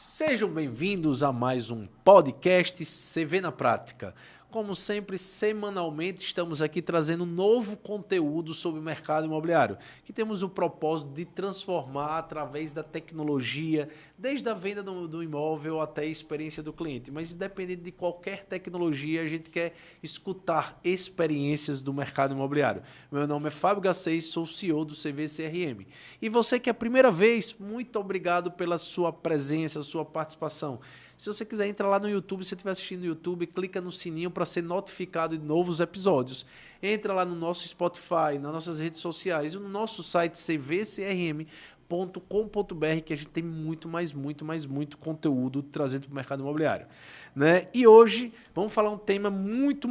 Sejam bem-vindos a mais um podcast CV na Prática. Como sempre, semanalmente estamos aqui trazendo novo conteúdo sobre o mercado imobiliário, que temos o propósito de transformar através da tecnologia, desde a venda do imóvel até a experiência do cliente. Mas independente de qualquer tecnologia, a gente quer escutar experiências do mercado imobiliário. Meu nome é Fábio Gacês, sou CEO do CVCRM. E você que é a primeira vez, muito obrigado pela sua presença, sua participação. Se você quiser, entra lá no YouTube, se você estiver assistindo no YouTube, clica no sininho para ser notificado de novos episódios. Entra lá no nosso Spotify, nas nossas redes sociais e no nosso site cvcrm.com.br, que a gente tem muito conteúdo trazendo para o mercado imobiliário. Né? E hoje vamos falar um tema muito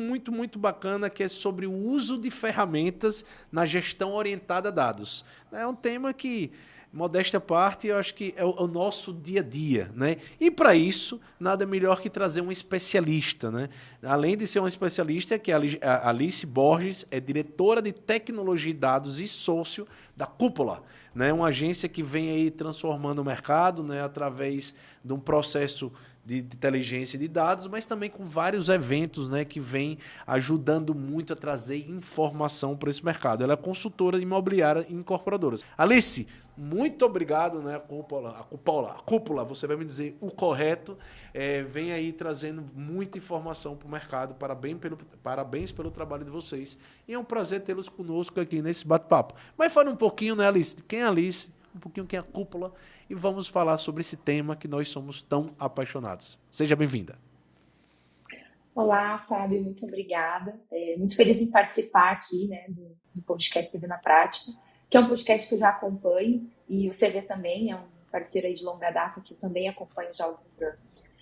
bacana, que é sobre o uso de ferramentas na gestão orientada a dados. É um tema que, modéstia à parte, eu acho que é o nosso dia a dia, né? E para isso, nada melhor que trazer um especialista, né? Além de ser um especialista, que a Alice Borges é diretora de tecnologia e dados e sócio da Cúpula, né? Uma agência que vem aí transformando o mercado, né? Através de um processo de inteligência de dados, mas também com vários eventos, né, que vem ajudando muito a trazer informação para esse mercado. Ela é consultora imobiliária em incorporadoras. Alice, muito obrigado, né, a cúpula, você vai me dizer o correto, vem aí trazendo muita informação para o mercado. Parabéns pelo trabalho de vocês. E é um prazer tê-los conosco aqui nesse bate-papo. Mas fala um pouquinho, né, Alice, de quem é a Alice, um pouquinho quem é a Cúpula, e vamos falar sobre esse tema que nós somos tão apaixonados. Seja bem-vinda. Olá, Fábio, muito obrigada. Muito feliz em participar aqui, né, do podcast CV na Prática, que é um podcast que eu já acompanho, e o CV também é um parceiro aí de longa data que eu também acompanho já há alguns anos.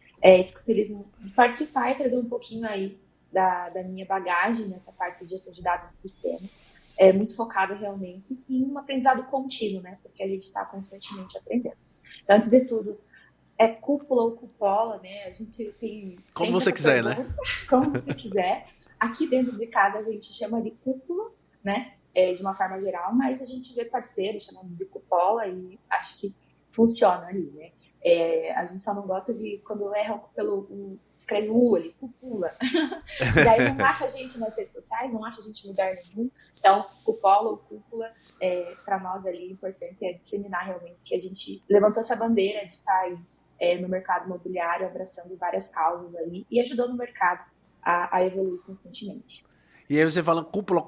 Fico feliz em participar e trazer um pouquinho aí da minha bagagem nessa parte de gestão de dados e sistemas. É muito focado realmente em um aprendizado contínuo, né, porque a gente está constantemente aprendendo. Então, antes de tudo, é cúpula ou cupola, né? A gente tem Como sempre você essa quiser, né? pergunta, como você quiser. Aqui dentro de casa a gente chama de cúpula, né? De uma forma geral, mas a gente vê parceiros chamando de cupola e acho que funciona ali, né? A gente só não gosta de quando erra escreve U ali, cúpula. E daí não acha a gente nas redes sociais, não acha a gente em lugar nenhum. Então, cupola ou cúpula, para nós ali, o importante é disseminar realmente que a gente levantou essa bandeira de estar aí no mercado imobiliário, abraçando várias causas aí e ajudando o mercado a evoluir constantemente. E aí você fala cupola,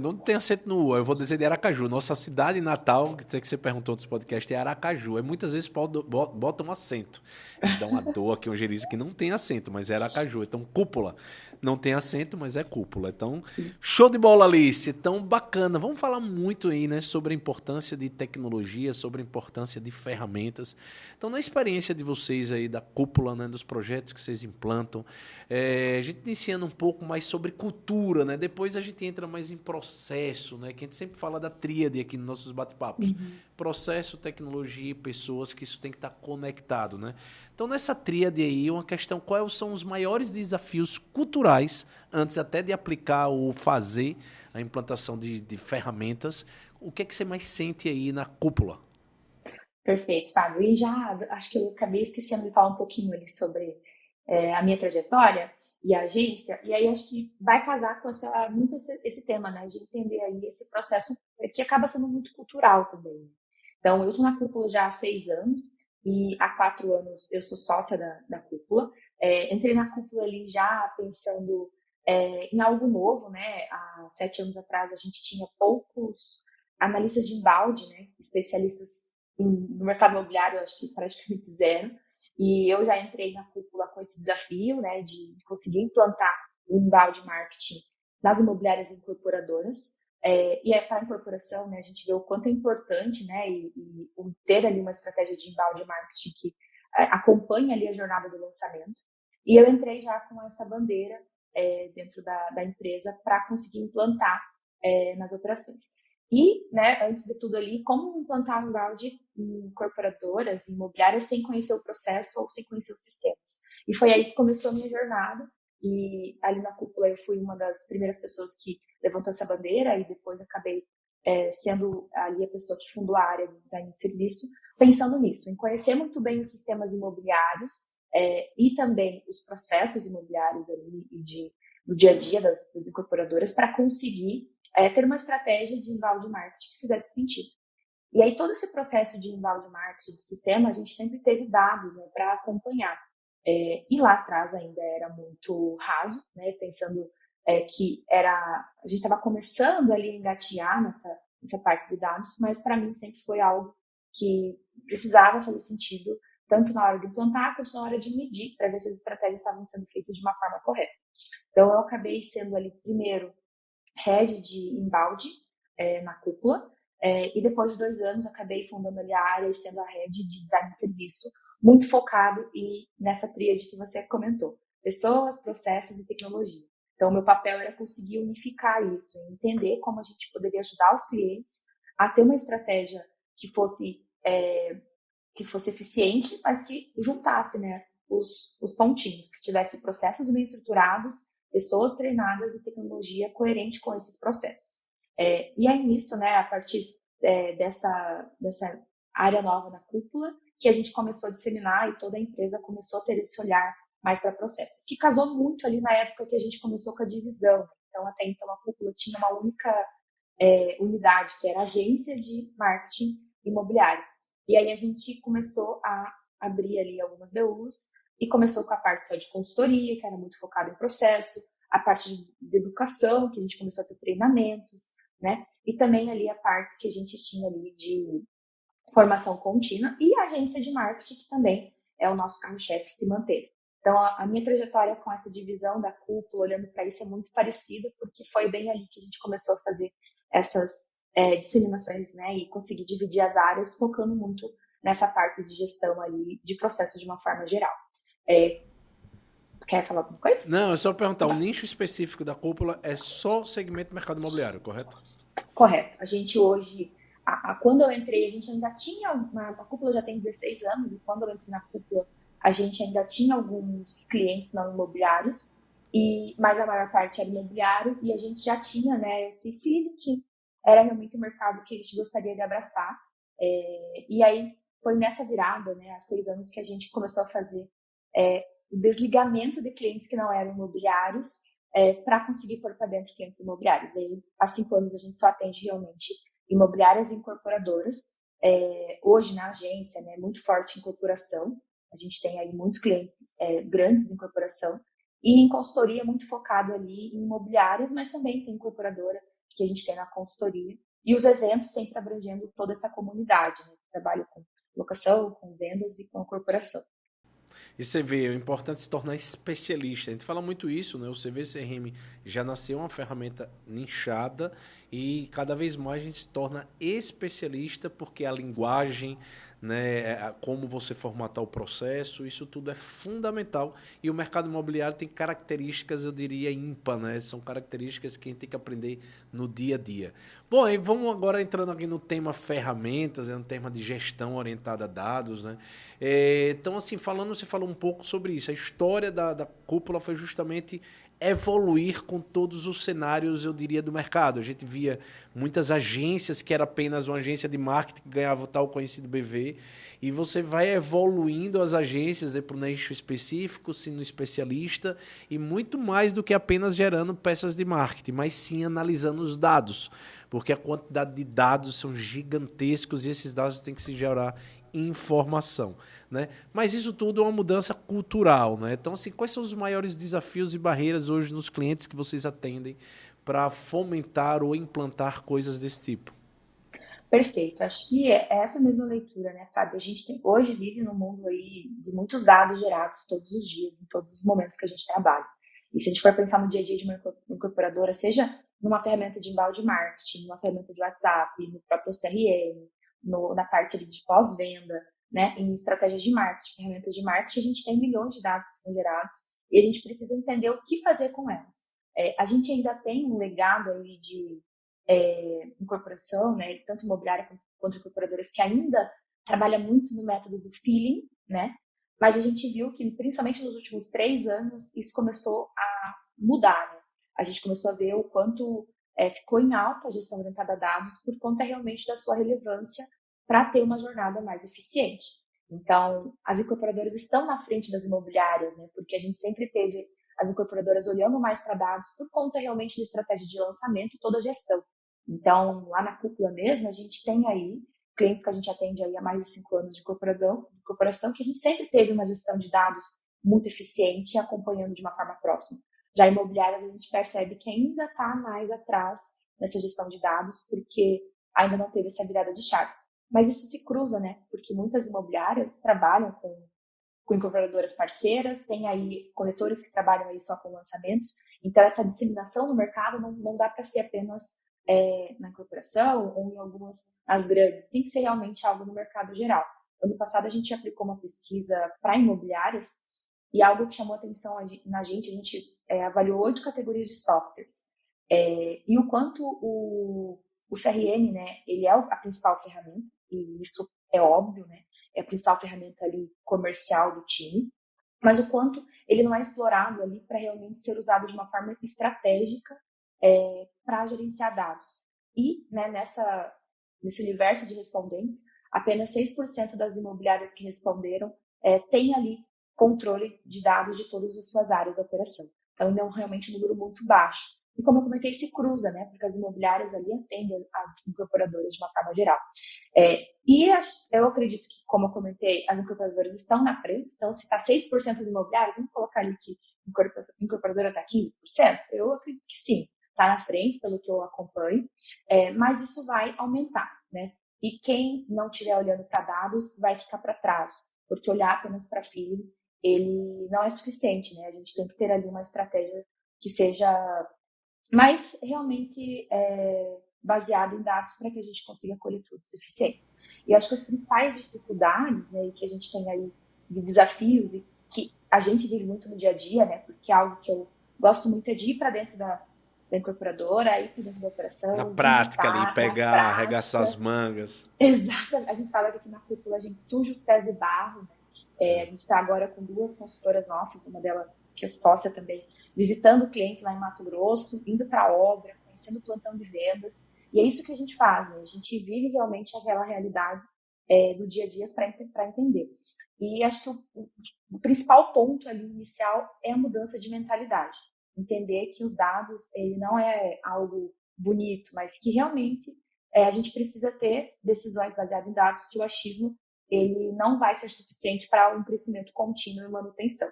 não tem acento no U, eu vou dizer de Aracaju. Nossa cidade natal, que você perguntou nos podcasts, é Aracaju. E muitas vezes botam um acento. Me dá uma dor aqui, um gerizo que não tem acento, mas é Aracaju. Então, cúpula. Não tem acento, mas é cúpula. Então, show de bola, Alice. Então, bacana. Vamos falar muito aí, né, sobre a importância de tecnologia, sobre a importância de ferramentas. Então, na experiência de vocês aí da cúpula, né, dos projetos que vocês implantam, a gente iniciando um pouco mais sobre cultura, né? Depois a gente entra mais em processo, né? Que a gente sempre fala da tríade aqui nos nossos bate-papos. Uhum. Processo, tecnologia e pessoas, que isso tem que estar conectado, né? Então, nessa tríade aí, uma questão: quais são os maiores desafios culturais, antes até de aplicar ou fazer a implantação de ferramentas? O que é que você mais sente aí na cúpula? Perfeito, Fábio. E já acho que eu acabei esquecendo de falar um pouquinho ali sobre a minha trajetória e a agência, e aí acho que vai casar com muito esse tema, né, de entender aí esse processo que acaba sendo muito cultural também. Então, eu estou na cúpula já há 6 anos e há 4 anos eu sou sócia da cúpula. Entrei na cúpula ali já pensando em algo novo, né? Há 7 anos atrás a gente tinha poucos analistas de embalde, né, especialistas no mercado imobiliário, acho que praticamente zero. E eu já entrei na cúpula com esse desafio, né, de conseguir implantar o inbound marketing nas imobiliárias incorporadoras. E para a incorporação, né, a gente vê o quanto é importante, né, e ter ali uma estratégia de inbound marketing que acompanha ali a jornada do lançamento. E eu entrei já com essa bandeira dentro da empresa para conseguir implantar nas operações. E, né, antes de tudo ali, como implantar um inbound em incorporadoras, em imobiliárias, sem conhecer o processo ou sem conhecer os sistemas. E foi aí que começou a minha jornada. E ali na cúpula eu fui uma das primeiras pessoas que levantou essa bandeira e depois acabei sendo ali a pessoa que fundou a área de design de serviço, pensando nisso, em conhecer muito bem os sistemas imobiliários e também os processos imobiliários ali do dia a dia das incorporadoras para conseguir ter uma estratégia de inbound marketing que fizesse sentido. E aí todo esse processo de inbound marketing de sistema, a gente sempre teve dados, né, para acompanhar. E lá atrás ainda era muito raso, né, pensando que a gente estava começando ali a engatear nessa parte de dados, mas para mim sempre foi algo que precisava fazer sentido, tanto na hora de implantar quanto na hora de medir, para ver se as estratégias estavam sendo feitas de uma forma correta. Então eu acabei sendo ali primeiro head de inbound na cúpula, e depois de 2 anos acabei fundando ali a área e sendo a head de design de serviço, muito focado nessa tríade que você comentou, pessoas, processos e tecnologia. Então, meu papel era conseguir unificar isso, entender como a gente poderia ajudar os clientes a ter uma estratégia que fosse eficiente, mas que juntasse, né, os pontinhos, que tivesse processos bem estruturados, pessoas treinadas e tecnologia coerente com esses processos. E aí nisso, né, a partir dessa área nova na cúpula, que a gente começou a disseminar e toda a empresa começou a ter esse olhar mais para processos, que casou muito ali na época que a gente começou com a divisão. Então, até então, a cúpula tinha uma única unidade, que era a agência de marketing imobiliário. E aí a gente começou a abrir ali algumas BUs e começou com a parte só de consultoria, que era muito focada em processo, a parte de educação, que a gente começou a ter treinamentos, né? E também ali a parte que a gente tinha ali de formação contínua e a agência de marketing, que também é o nosso carro-chefe, se manteve. Então, a minha trajetória com essa divisão da cúpula, olhando para isso, é muito parecida, porque foi bem ali que a gente começou a fazer essas disseminações, né, e conseguir dividir as áreas, focando muito nessa parte de gestão ali, de processos de uma forma geral. Quer falar alguma coisa? Não, é só perguntar, o nicho específico da cúpula é só o segmento mercado imobiliário, correto? Correto. A gente hoje, quando eu entrei, a gente ainda tinha, a cúpula já tem 16 anos, e quando eu entrei na cúpula, a gente ainda tinha alguns clientes não imobiliários, mas a maior parte era imobiliário, e a gente já tinha, né, esse feeling que era realmente o mercado que a gente gostaria de abraçar. E aí foi nessa virada, né, há 6 anos, que a gente começou a fazer o desligamento de clientes que não eram imobiliários para conseguir pôr para dentro clientes imobiliários. Aí, há 5 anos, a gente só atende realmente imobiliárias e incorporadoras. Hoje, na agência, né, muito forte em incorporação. A gente tem aí muitos clientes grandes de incorporação. E em consultoria, muito focado ali em imobiliárias, mas também tem incorporadora que a gente tem na consultoria. E os eventos sempre abrangendo toda essa comunidade, né, que trabalha com locação, com vendas e com incorporação. E você vê, é importante se tornar especialista. A gente fala muito isso, né? O CVCRM já nasceu uma ferramenta nichada e cada vez mais a gente se torna especialista porque a linguagem, né, como você formatar o processo, isso tudo é fundamental. E o mercado imobiliário tem características, eu diria, ímpar, né? São características que a gente tem que aprender no dia a dia. Bom, e vamos agora entrando aqui no tema ferramentas, no tema de gestão orientada a dados, né? Então, assim, você falou um pouco sobre isso. A história da cúpula foi justamente evoluir com todos os cenários, eu diria, do mercado. A gente via muitas agências que era apenas uma agência de marketing que ganhava o tal conhecido BV, e você vai evoluindo as agências para o nicho específico, sendo especialista, e muito mais do que apenas gerando peças de marketing, mas sim analisando os dados, porque a quantidade de dados são gigantescos e esses dados têm que se gerar informação, né? Mas isso tudo é uma mudança cultural, né? Então, assim, quais são os maiores desafios e barreiras hoje nos clientes que vocês atendem para fomentar ou implantar coisas desse tipo? Perfeito. Acho que é essa mesma leitura, né, Fábio? A gente hoje vive num mundo aí de muitos dados gerados todos os dias, em todos os momentos que a gente trabalha. E se a gente for pensar no dia a dia de uma incorporadora, seja numa ferramenta de inbound marketing, numa ferramenta de WhatsApp, no próprio CRM, na parte ali de pós-venda, né, em estratégias de marketing, ferramentas de marketing, a gente tem milhões de dados que são gerados e a gente precisa entender o que fazer com elas. A gente ainda tem um legado aí de incorporação, né, tanto imobiliária quanto incorporadoras, que ainda trabalha muito no método do feeling, né, mas a gente viu que, principalmente nos últimos 3 anos, isso começou a mudar, né? A gente começou a ver o quanto ficou em alta a gestão orientada a dados por conta realmente da sua relevância para ter uma jornada mais eficiente. Então, as incorporadoras estão na frente das imobiliárias, né? Porque a gente sempre teve as incorporadoras olhando mais para dados por conta realmente de estratégia de lançamento e toda a gestão. Então, lá na cúpula mesmo, a gente tem aí clientes que a gente atende aí há mais de 5 anos de incorporação, que a gente sempre teve uma gestão de dados muito eficiente e acompanhando de uma forma próxima. Já imobiliárias, a gente percebe que ainda está mais atrás nessa gestão de dados, porque ainda não teve essa virada de chave. Mas isso se cruza, né? Porque muitas imobiliárias trabalham com incorporadoras parceiras, tem aí corretores que trabalham aí só com lançamentos. Então, essa disseminação no mercado não dá para ser apenas na incorporação ou em algumas as grandes. Tem que ser realmente algo no mercado geral. Ano passado, a gente aplicou uma pesquisa para imobiliárias e algo que chamou atenção na gente, a gente avaliou 8 categorias de softwares. E o quanto o CRM, né, ele é a principal ferramenta, e isso é óbvio, né, é a principal ferramenta ali comercial do time, mas o quanto ele não é explorado ali para realmente ser usado de uma forma estratégica para gerenciar dados. E, né, nesse universo de respondentes, apenas 6% das imobiliárias que responderam tem ali controle de dados de todas as suas áreas da operação. Então, ainda é realmente um número muito baixo. E como eu comentei, se cruza, né? Porque as imobiliárias ali atendem as incorporadoras de uma forma geral. E eu acredito que, como eu comentei, as incorporadoras estão na frente. Então, se está 6% das imobiliárias, vamos colocar ali que a incorporadora está 15%? Eu acredito que sim, está na frente, pelo que eu acompanho. Mas isso vai aumentar, né? E quem não estiver olhando para dados vai ficar para trás, porque olhar apenas para feeling, ele não é suficiente, né? A gente tem que ter ali uma estratégia que seja mais realmente baseada em dados para que a gente consiga colher frutos eficientes. E eu acho que as principais dificuldades, né, que a gente tem aí de desafios e que a gente vive muito no dia a dia, né, porque é algo que eu gosto muito de ir para dentro da incorporadora, ir para dentro da operação, na prática visitar, ali, pegar, arregaçar as mangas. Exatamente. A gente fala que aqui na cúpula a gente suja os pés de barro, né? A gente está agora com 2 consultoras nossas, uma delas que é sócia também, visitando o cliente lá em Mato Grosso, indo para a obra, conhecendo o plantão de vendas. E é isso que a gente faz, né? A gente vive realmente aquela realidade do dia a dia para entender. E acho que o principal ponto ali inicial é a mudança de mentalidade. Entender que os dados, ele não é algo bonito, mas que realmente a gente precisa ter decisões baseadas em dados, que o achismo ele não vai ser suficiente para um crescimento contínuo e manutenção.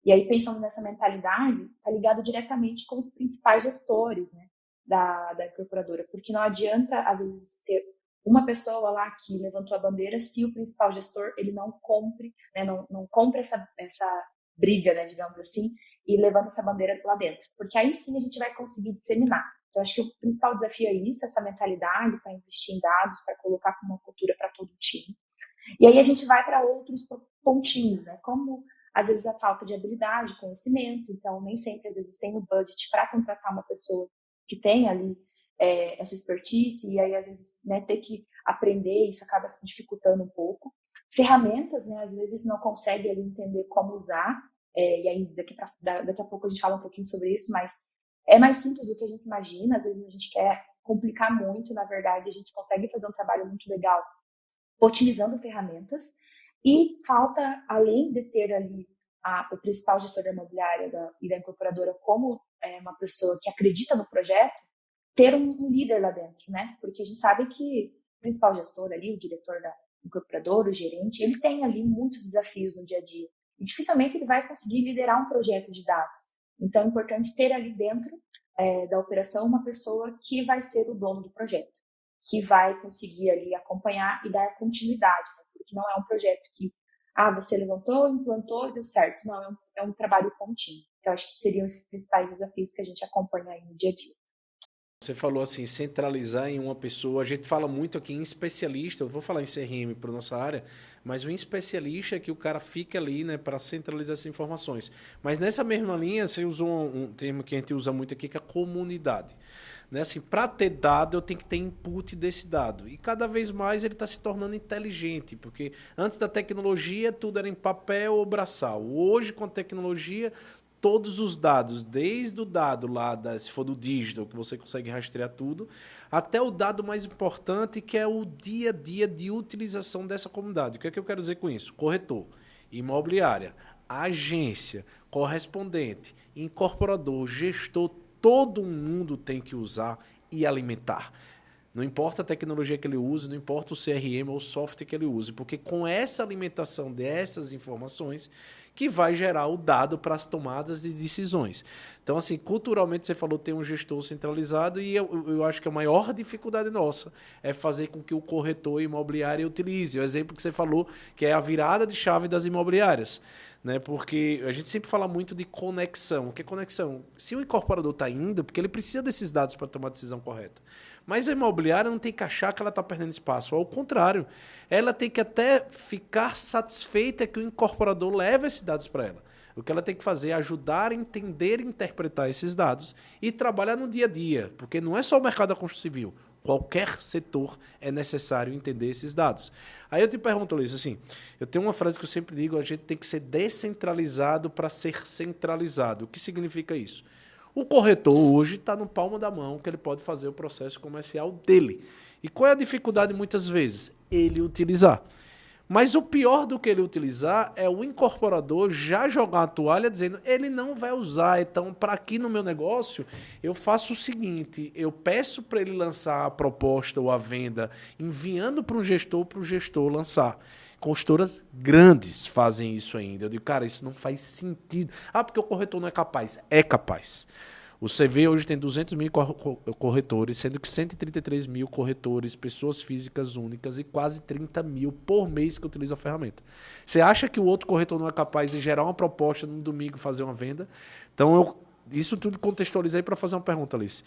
E aí, pensando nessa mentalidade, está ligado diretamente com os principais gestores, né, da incorporadora, porque não adianta, às vezes, ter uma pessoa lá que levantou a bandeira se o principal gestor ele não compre, né, não compra essa briga, né, digamos assim, e levanta essa bandeira lá dentro. Porque aí sim a gente vai conseguir disseminar. Então, acho que o principal desafio é isso, essa mentalidade para investir em dados, para colocar como uma cultura para todo o time. E aí a gente vai para outros pontinhos, né? Como, às vezes, a falta de habilidade, conhecimento. Então, nem sempre, às vezes, tem o budget para contratar uma pessoa que tem ali essa expertise. E aí, às vezes, né, ter que aprender, isso acaba se dificultando um pouco. Ferramentas, né? Às vezes, não consegue ali entender como usar. E aí, daqui a pouco a gente fala um pouquinho sobre isso, mas é mais simples do que a gente imagina. Às vezes, a gente quer complicar muito. Na verdade, a gente consegue fazer um trabalho muito legal otimizando ferramentas, e falta, além de ter ali o principal gestor da imobiliária e da incorporadora como uma pessoa que acredita no projeto, ter um líder lá dentro, né? Porque a gente sabe que o principal gestor ali, o diretor da incorporadora, o gerente, ele tem ali muitos desafios no dia a dia, e dificilmente ele vai conseguir liderar um projeto de dados. Então, é importante ter ali dentro da operação uma pessoa que vai ser o dono do projeto, que vai conseguir ali acompanhar e dar continuidade, né? Porque não é um projeto que você levantou, implantou e deu certo. Não, é um trabalho contínuo. Então, acho que seriam esses principais desafios que a gente acompanha aí no dia a dia. Você falou assim, centralizar em uma pessoa. A gente fala muito aqui em especialista, eu vou falar em CRM para nossa área, mas o especialista é que o cara fica ali, né, para centralizar essas informações. Mas nessa mesma linha, você usou um termo que a gente usa muito aqui, que é a comunidade. Né? Assim, para ter dado, eu tenho que ter input desse dado. E cada vez mais ele está se tornando inteligente, porque antes da tecnologia, tudo era em papel ou braçal. Hoje, com a tecnologia, todos os dados, desde o dado lá, se for do digital, que você consegue rastrear tudo, até o dado mais importante, que é o dia a dia de utilização dessa comunidade. O que é que eu quero dizer com isso? Corretor, imobiliária, agência, correspondente, incorporador, gestor, todo mundo tem que usar e alimentar. Não importa a tecnologia que ele use, não importa o CRM ou o software que ele use, porque com essa alimentação dessas informações que vai gerar o dado para as tomadas de decisões. Então, assim, culturalmente você falou tem um gestor centralizado e eu acho que a maior dificuldade nossa é fazer com que o corretor imobiliário utilize. O exemplo que você falou, que é a virada de chave das imobiliárias. Né? Porque a gente sempre fala muito de conexão. O que é conexão? Se o incorporador está indo, porque ele precisa desses dados para tomar a decisão correta. Mas a imobiliária não tem que achar que ela está perdendo espaço. Ao contrário, ela tem que até ficar satisfeita que o incorporador leve esses dados para ela. O que ela tem que fazer é ajudar a entender e interpretar esses dados e trabalhar no dia a dia. Porque não é só o mercado da construção civil. Qualquer setor é necessário entender esses dados. Aí eu te pergunto, Luiz, assim, eu tenho uma frase que eu sempre digo, a gente tem que ser descentralizado para ser centralizado. O que significa isso? O corretor hoje está no palmo da mão que ele pode fazer o processo comercial dele. E qual é a dificuldade muitas vezes? Ele utilizar. Mas o pior do que ele utilizar é o incorporador já jogar a toalha dizendo ele não vai usar. Então, para aqui no meu negócio, eu faço o seguinte, eu peço para ele lançar a proposta ou a venda, enviando para o gestor lançar. Consultoras grandes fazem isso ainda. Eu digo, cara, isso não faz sentido. Ah, porque o corretor não é capaz. É capaz. O CV hoje tem 200 mil corretores, sendo que 133 mil corretores, pessoas físicas únicas e quase 30 mil por mês que utilizam a ferramenta. Você acha que o outro corretor não é capaz de gerar uma proposta no domingo e fazer uma venda? Então, isso tudo contextualizei para fazer uma pergunta, Alice.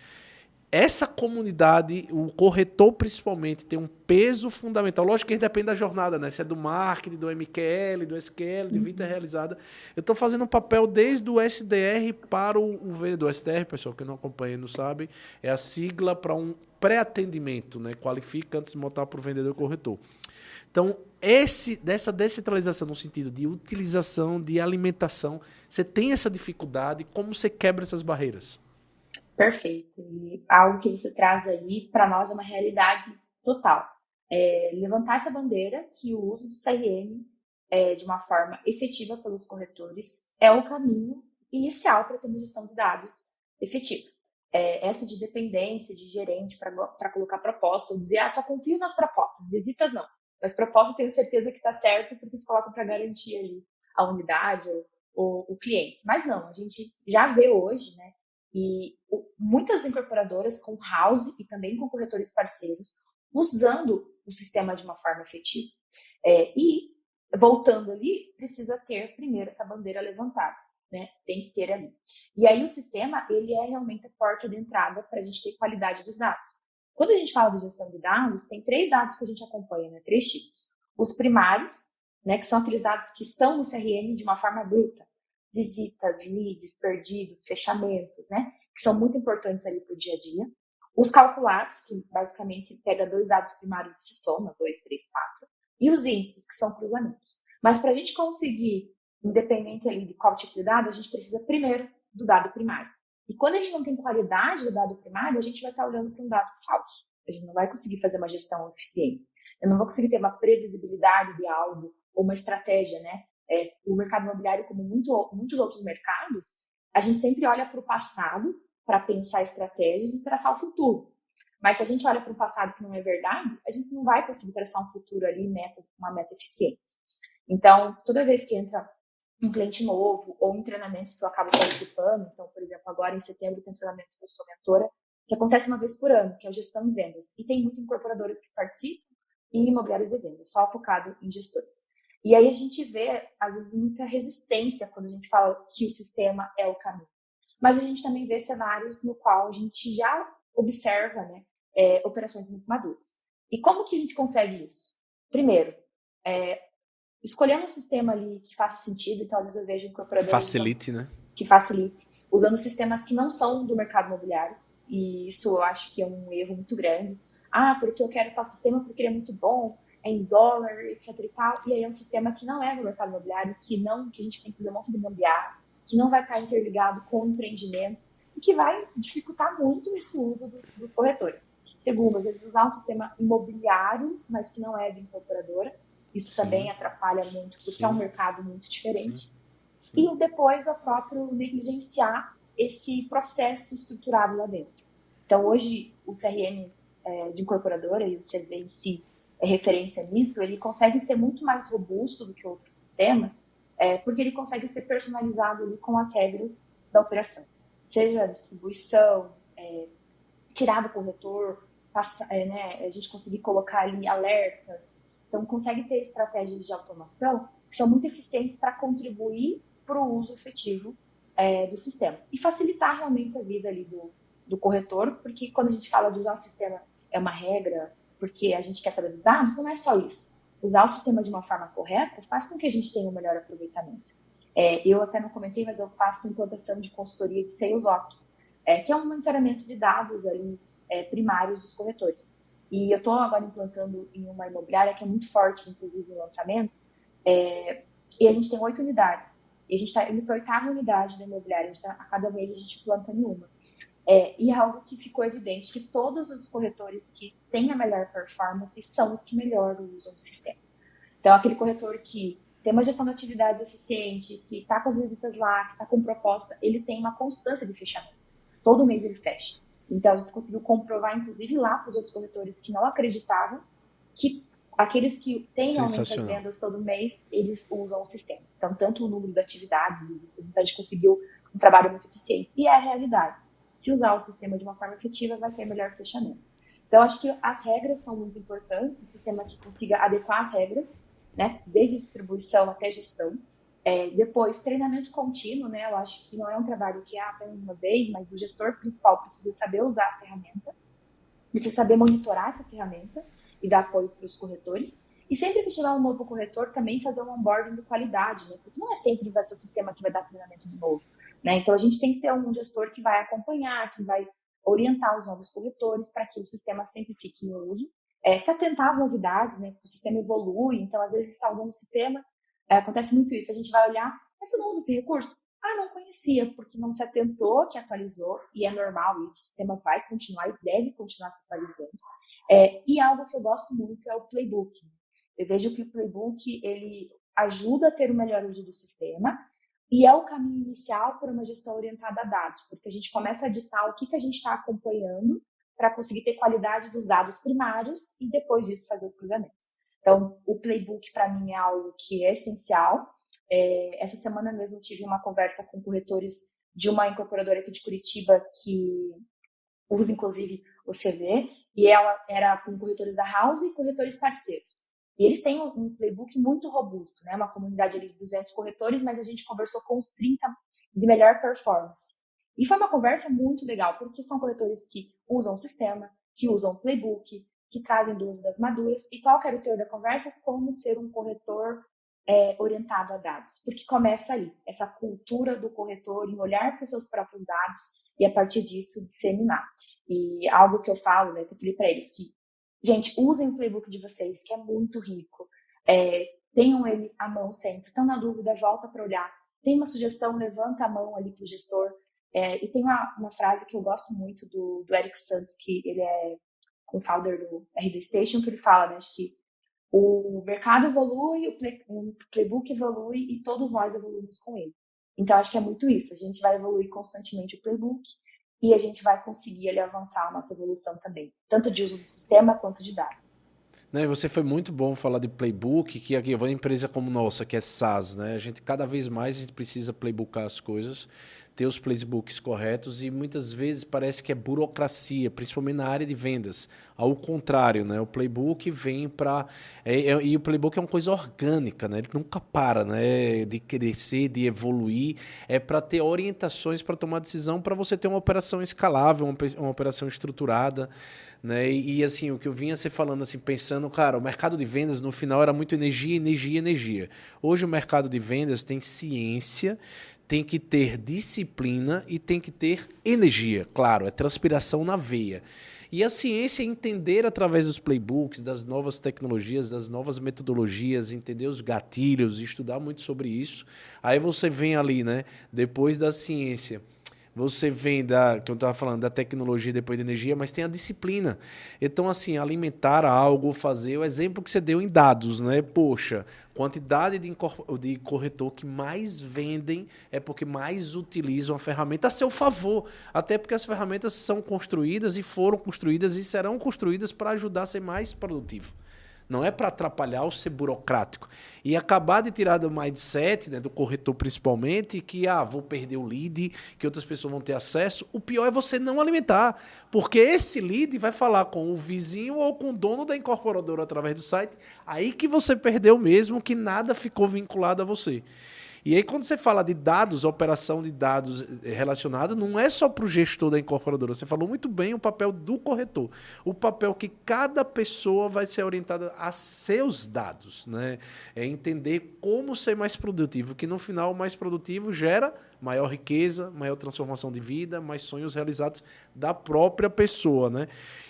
Essa comunidade, o corretor principalmente, tem um peso fundamental. Lógico que isso depende da jornada, né? Se é do marketing, do MQL, do SQL, de vida realizada. Eu estou fazendo um papel desde o SDR para o vendedor. SDR, pessoal, que não acompanha e não sabe, é a sigla para um pré-atendimento, né? Qualifica antes de montar para o vendedor e corretor. Então, dessa descentralização no sentido de utilização, de alimentação, você tem essa dificuldade, como você quebra essas barreiras? Perfeito. E algo que você traz aí, para nós, é uma realidade total. Levantar essa bandeira que o uso do CRM de uma forma efetiva pelos corretores é o caminho inicial para ter uma gestão de dados efetiva. Essa de dependência de gerente para colocar proposta, ou dizer, só confio nas propostas, visitas não. Mas proposta eu tenho certeza que está certo, porque eles colocam para garantir ali a unidade ou o cliente. Mas não, a gente já vê hoje, né? E muitas incorporadoras com house e também com corretores parceiros usando o sistema de uma forma efetiva. E, voltando ali, precisa ter primeiro essa bandeira levantada, né? Tem que ter ali. E aí o sistema, ele é realmente a porta de entrada para a gente ter qualidade dos dados. Quando a gente fala de gestão de dados, tem 3 dados que a gente acompanha, né? 3 tipos. Os primários, né? Que são aqueles dados que estão no CRM de uma forma bruta. Visitas, leads, perdidos, fechamentos, né? Que são muito importantes ali para o dia a dia. Os calculados, que basicamente pega 2 dados primários e se soma, 2, 3, 4. E os índices, que são cruzamentos. Mas para a gente conseguir, independente ali de qual tipo de dado, a gente precisa primeiro do dado primário. E quando a gente não tem qualidade do dado primário, a gente vai estar olhando para um dado falso. A gente não vai conseguir fazer uma gestão eficiente. Eu não vou conseguir ter uma previsibilidade de algo ou uma estratégia, né? O mercado imobiliário, como muitos outros mercados, a gente sempre olha para o passado para pensar estratégias e traçar o futuro. Mas se a gente olha para o passado que não é verdade, a gente não vai conseguir traçar um futuro ali, uma meta eficiente. Então, toda vez que entra um cliente novo ou em treinamentos que eu acabo participando, então, por exemplo, agora em setembro tem treinamento que eu sou mentora, que acontece uma vez por ano, que é a gestão de vendas. E tem muitas incorporadoras que participam e imobiliárias de vendas, só focado em gestores. E aí a gente vê, às vezes, muita resistência quando a gente fala que o sistema é o caminho. Mas a gente também vê cenários no qual a gente já observa, né, operações muito maduras. E como que a gente consegue isso? Primeiro, escolhendo um sistema ali que faça sentido. Então, às vezes eu vejo incorporadores Facilite, né? Que facilite, usando sistemas que não são do mercado imobiliário. E isso eu acho que é um erro muito grande. Porque eu quero tal sistema porque ele é muito bom, é em dólar, etc e tal. E aí é um sistema que não é do mercado imobiliário, que a gente tem que fazer um monte de gambiarra. que não vai estar interligado com o empreendimento e que vai dificultar muito esse uso dos corretores. Segundo, às vezes usar um sistema imobiliário, mas que não é de incorporadora, isso Sim. também atrapalha muito, porque é um mercado muito diferente. Sim. E depois o próprio negligenciar esse processo estruturado lá dentro. Então, hoje, os CRMs de incorporadora e o CV em si é referência nisso, ele consegue ser muito mais robusto do que outros sistemas, porque ele consegue ser personalizado ali com as regras da operação. Seja a distribuição, tirar do corretor, a gente conseguir colocar ali alertas. Então, consegue ter estratégias de automação que são muito eficientes para contribuir para o uso efetivo do sistema. E facilitar realmente a vida ali do corretor, porque quando a gente fala de usar o sistema é uma regra, porque a gente quer saber dos dados, não é só isso. Usar o sistema de uma forma correta faz com que a gente tenha um melhor aproveitamento. Eu até não comentei, mas eu faço implantação de consultoria de Sales Ops, que é um monitoramento de dados ali, primários dos corretores. E eu estou agora implantando em uma imobiliária que é muito forte, inclusive, no lançamento, e a gente tem 8 unidades. E a gente está indo para a 8ª unidade da imobiliária, a cada mês a gente planta em uma. E é algo que ficou evidente que todos os corretores que têm a melhor performance são os que melhor usam o sistema. Então, aquele corretor que tem uma gestão de atividades eficiente, que está com as visitas lá, que está com proposta, ele tem uma constância de fechamento. Todo mês ele fecha. Então, a gente conseguiu comprovar, inclusive lá para os outros corretores que não acreditavam, que aqueles que têm aumento das vendas todo mês, eles usam o sistema. Então, tanto o número de atividades, visitas, então a gente conseguiu um trabalho muito eficiente. E é a realidade. Se usar o sistema de uma forma efetiva, vai ter melhor fechamento. Então, acho que as regras são muito importantes, o sistema que consiga adequar as regras, né, desde distribuição até gestão. Depois, treinamento contínuo, né, eu acho que não é um trabalho que é apenas uma vez, mas o gestor principal precisa saber usar a ferramenta, precisa saber monitorar essa ferramenta e dar apoio para os corretores. E sempre que tiver um novo corretor, também fazer um onboarding de qualidade, né, porque não é sempre que vai ser o sistema que vai dar treinamento de novo. Né? Então, a gente tem que ter um gestor que vai acompanhar, que vai orientar os novos corretores para que o sistema sempre fique em uso. Se atentar às novidades, né? O sistema evolui, então, às vezes, está usando o sistema, acontece muito isso, a gente vai olhar, mas você não usa esse recurso? Ah, não conhecia, porque não se atentou que atualizou, e é normal isso, o sistema vai continuar e deve continuar se atualizando. E algo que eu gosto muito é o playbook. Eu vejo que o playbook, ele ajuda a ter o melhor uso do sistema, e é o caminho inicial para uma gestão orientada a dados, porque a gente começa a ditar o que a gente está acompanhando para conseguir ter qualidade dos dados primários e depois disso fazer os cruzamentos. Então, o playbook para mim é algo que é essencial. Essa semana mesmo tive uma conversa com corretores de uma incorporadora aqui de Curitiba que usa inclusive o CV, e ela era com corretores da House e corretores parceiros. E eles têm um playbook muito robusto, né? Uma comunidade de 200 corretores, mas a gente conversou com os 30 de melhor performance. E foi uma conversa muito legal, porque são corretores que usam o sistema, que usam o playbook, que trazem dúvidas maduras. E qual que era o teor da conversa? Como ser um corretor orientado a dados. Porque começa ali, essa cultura do corretor em olhar para os seus próprios dados e, a partir disso, disseminar. E algo que eu falo, né? Eu falei para eles que, gente, usem o playbook de vocês, que é muito rico. Tenham ele à mão sempre. Estão na dúvida, volta para olhar. Tem uma sugestão, levanta a mão ali para o gestor. E tem uma frase que eu gosto muito do Eric Santos, que ele é co-founder do RD Station, que ele fala, né, acho que o mercado evolui, o playbook evolui e todos nós evoluímos com ele. Então, acho que é muito isso. A gente vai evoluir constantemente o playbook e a gente vai conseguir ali avançar a nossa evolução também, tanto de uso do sistema quanto de dados. Né, você foi muito bom falar de playbook, que aqui uma empresa como nossa, que é SaaS, né? A gente cada vez mais a gente precisa playbooker as coisas, ter os playbooks corretos e muitas vezes parece que é burocracia, principalmente na área de vendas. Ao contrário, né? O playbook vem para... e o playbook é uma coisa orgânica, né? Ele nunca para, né? De crescer, de evoluir. É para ter orientações para tomar decisão, para você ter uma operação escalável, uma operação estruturada, né? E assim, o que eu vinha você falando, assim, pensando, cara, o mercado de vendas no final era muito energia, energia, energia. Hoje o mercado de vendas tem ciência, tem que ter disciplina e tem que ter energia, claro, é transpiração na veia. E a ciência é entender através dos playbooks, das novas tecnologias, das novas metodologias, entender os gatilhos, estudar muito sobre isso. Aí você vem ali, né, depois da ciência, você vem que eu estava falando, da tecnologia depois da energia, mas tem a disciplina. Então, assim, alimentar algo, fazer o exemplo que você deu em dados, né? Poxa, quantidade de corretor que mais vendem é porque mais utilizam a ferramenta a seu favor. Até porque as ferramentas são construídas e foram construídas e serão construídas para ajudar a ser mais produtivo. Não é para atrapalhar ou ser burocrático. E acabar de tirar do mindset, né, do corretor principalmente, que vou perder o lead, que outras pessoas vão ter acesso. O pior é você não alimentar, porque esse lead vai falar com o vizinho ou com o dono da incorporadora através do site, aí que você perdeu mesmo, que nada ficou vinculado a você. E aí, quando você fala de dados, operação de dados relacionada, não é só para o gestor da incorporadora. Você falou muito bem o papel do corretor. O papel que cada pessoa vai ser orientada a seus dados, né? É entender como ser mais produtivo, que no final o mais produtivo gera maior riqueza, maior transformação de vida, mais sonhos realizados da própria pessoa, né?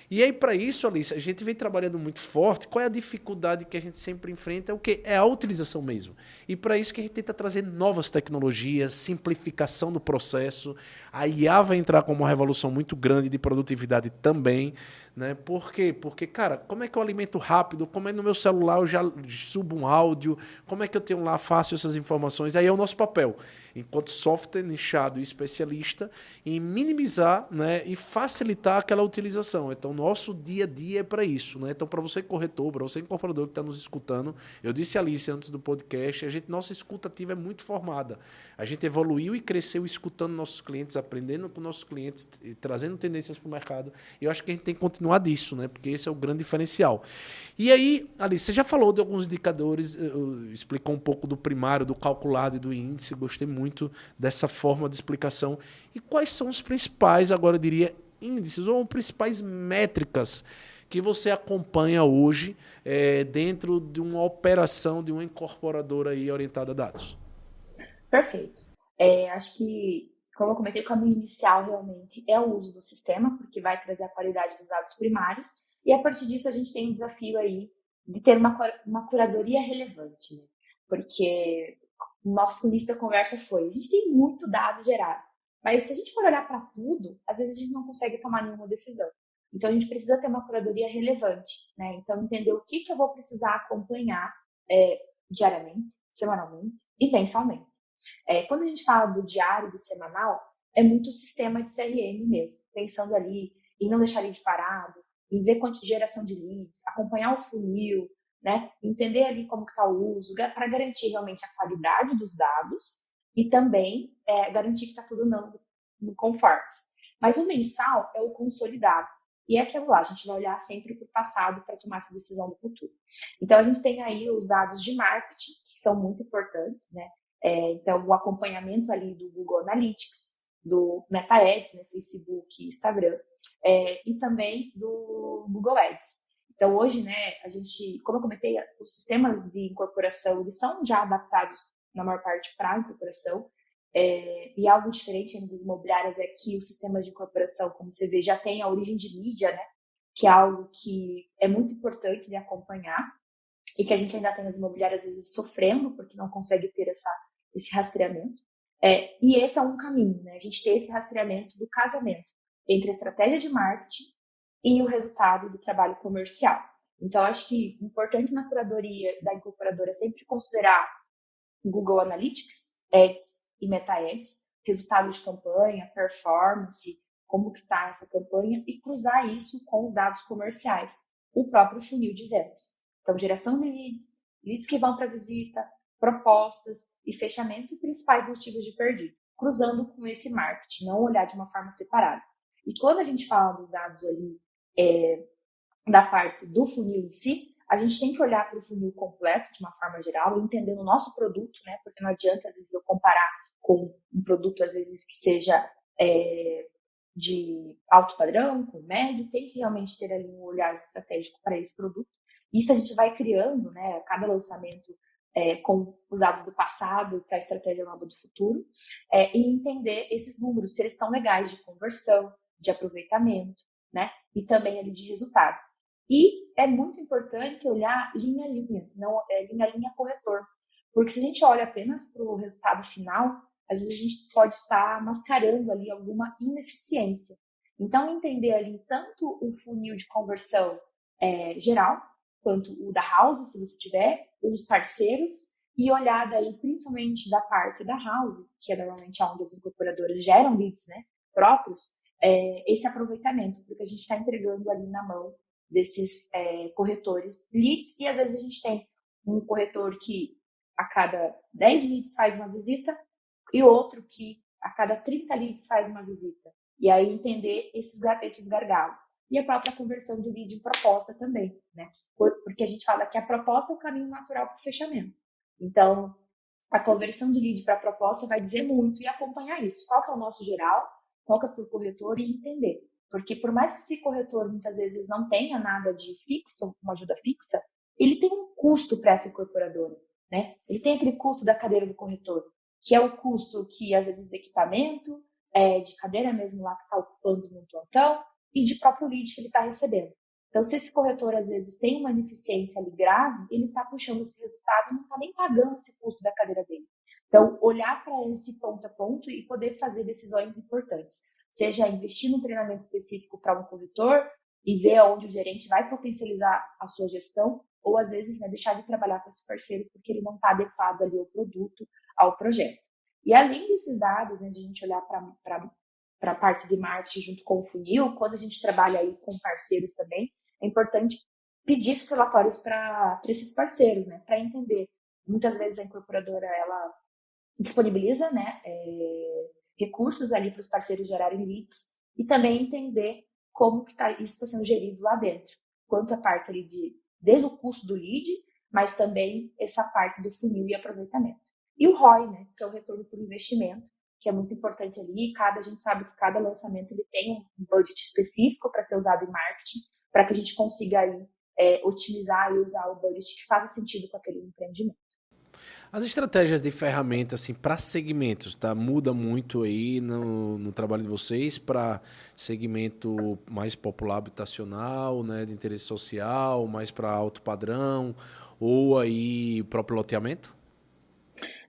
E aí, para isso, Alice, a gente vem trabalhando muito forte. Qual é a dificuldade que a gente sempre enfrenta? É o quê? É a utilização mesmo. E para isso que a gente tenta trazer novas tecnologias, simplificação do processo. A IA vai entrar como uma revolução muito grande de produtividade também, né? Por quê? Porque, cara, como é que eu alimento rápido? Como é no meu celular eu já subo um áudio? Como é que eu tenho lá fácil essas informações? Aí é o nosso papel, enquanto software nichado e especialista, em minimizar, né, e facilitar aquela utilização. Então, nosso dia a dia é para isso, né? Então, para você corretor, para você incorporador que está nos escutando, eu disse a Alice antes do podcast, nossa escutativa é muito formada. A gente evoluiu e cresceu escutando nossos clientes, aprendendo com nossos clientes, trazendo tendências para o mercado. E eu acho que a gente tem que continuar disso, né? Porque esse é o grande diferencial. E aí, Alice, você já falou de alguns indicadores, explicou um pouco do primário, do calculado e do índice, gostei muito dessa forma de explicação. E quais são os principais, agora eu diria, índices ou principais métricas que você acompanha hoje dentro de uma operação de uma incorporadora aí orientada a dados? Perfeito. Acho que, como eu comentei, o caminho inicial realmente é o uso do sistema, porque vai trazer a qualidade dos dados primários, e a partir disso a gente tem um desafio aí de ter uma curadoria relevante, né? Porque o nosso início da conversa foi, a gente tem muito dado gerado, mas se a gente for olhar para tudo, às vezes a gente não consegue tomar nenhuma decisão. Então a gente precisa ter uma curadoria relevante, né? Então entender o que eu vou precisar acompanhar diariamente, semanalmente e mensalmente. Quando a gente fala do diário, do semanal, é muito sistema de CRM mesmo, pensando ali em não deixar lead parado, em ver geração de leads, acompanhar o funil, né? Entender ali como está o uso, para garantir realmente a qualidade dos dados e também garantir que está tudo no conformes. Mas o mensal é o consolidado. E é aquilo lá, a gente vai olhar sempre para o passado para tomar essa decisão do futuro. Então, a gente tem aí os dados de marketing, que são muito importantes, né? Então, o acompanhamento ali do Google Analytics, do Meta Ads, né, Facebook, Instagram, e também do Google Ads. Então, hoje, né, a gente, como eu comentei, os sistemas de incorporação, eles são já adaptados, na maior parte, para a incorporação, e algo diferente das imobiliárias é que os sistemas de incorporação, como você vê, já tem a origem de mídia, né, que é algo que é muito importante de acompanhar, e que a gente ainda tem as imobiliárias, às vezes, sofrendo, porque não consegue ter esse rastreamento. E esse é um caminho, né? A gente ter esse rastreamento do casamento entre a estratégia de marketing e o resultado do trabalho comercial. Então, acho que importante na curadoria da incorporadora é sempre considerar Google Analytics, Ads e Meta Ads, resultado de campanha, performance, como que está essa campanha, e cruzar isso com os dados comerciais, o próprio funil de vendas. Então, geração de leads, leads que vão para visita, propostas e fechamento e principais motivos de perdido, cruzando com esse marketing, não olhar de uma forma separada. E quando a gente fala dos dados ali da parte do funil em si, a gente tem que olhar para o funil completo de uma forma geral, entendendo o nosso produto, né? Porque não adianta, às vezes, eu comparar com um produto, às vezes, que seja de alto padrão, com médio, tem que realmente ter ali um olhar estratégico para esse produto. Isso a gente vai criando, né? Cada lançamento com os dados do passado para a estratégia nova do futuro, e entender esses números, se eles estão legais de conversão, de aproveitamento, né? E também ali de resultado. E é muito importante olhar linha a linha, não linha a linha corretor. Porque se a gente olha apenas para o resultado final, às vezes a gente pode estar mascarando ali alguma ineficiência. Então, entender ali tanto o funil de conversão geral, quanto o da house, se você tiver, os parceiros, e olhar daí principalmente da parte da house, que é normalmente onde as incorporadoras geram leads, né, próprios, esse aproveitamento, porque a gente está entregando ali na mão desses corretores leads, e às vezes a gente tem um corretor que a cada 10 leads faz uma visita, e outro que a cada 30 leads faz uma visita. E aí entender esses gargalos. E a própria conversão de lead em proposta também, né? Porque a gente fala que a proposta é o caminho natural para o fechamento. Então, a conversão de lead para proposta vai dizer muito e acompanhar isso. Qual que é o nosso geral, qual que é por corretor e entender. Porque por mais que esse corretor muitas vezes não tenha nada de fixo, uma ajuda fixa, ele tem um custo para essa incorporadora, né? Ele tem aquele custo da cadeira do corretor, que é o custo que às vezes de equipamento, de cadeira mesmo lá que está ocupando no plantão e de próprio lead que ele está recebendo. Então, se esse corretor, às vezes, tem uma ineficiência ali grave, ele está puxando esse resultado e não está nem pagando esse custo da cadeira dele. Então, olhar para esse ponto a ponto e poder fazer decisões importantes. Seja investir num treinamento específico para um corretor e ver onde o gerente vai potencializar a sua gestão, ou, às vezes, né, deixar de trabalhar com esse parceiro porque ele não está adequado ali ao produto, ao projeto. E, além desses dados, né, de a gente olhar para a parte de marketing junto com o funil, quando a gente trabalha aí com parceiros também, é importante pedir esses relatórios para esses parceiros, né, para entender. Muitas vezes a incorporadora, ela disponibiliza, né, recursos ali para os parceiros gerarem leads e também entender como que isso está sendo gerido lá dentro. Quanto a parte ali desde o custo do lead, mas também essa parte do funil e aproveitamento. E o ROI, né, que é o retorno por investimento, que é muito importante ali. A gente sabe que cada lançamento ele tem um budget específico para ser usado em marketing, para que a gente consiga aí otimizar e usar o budget que faça sentido com aquele empreendimento. As estratégias de ferramentas assim, para segmentos, tá? Muda muito aí no trabalho de vocês para segmento mais popular habitacional, né, de interesse social, mais para alto padrão, ou aí próprio loteamento?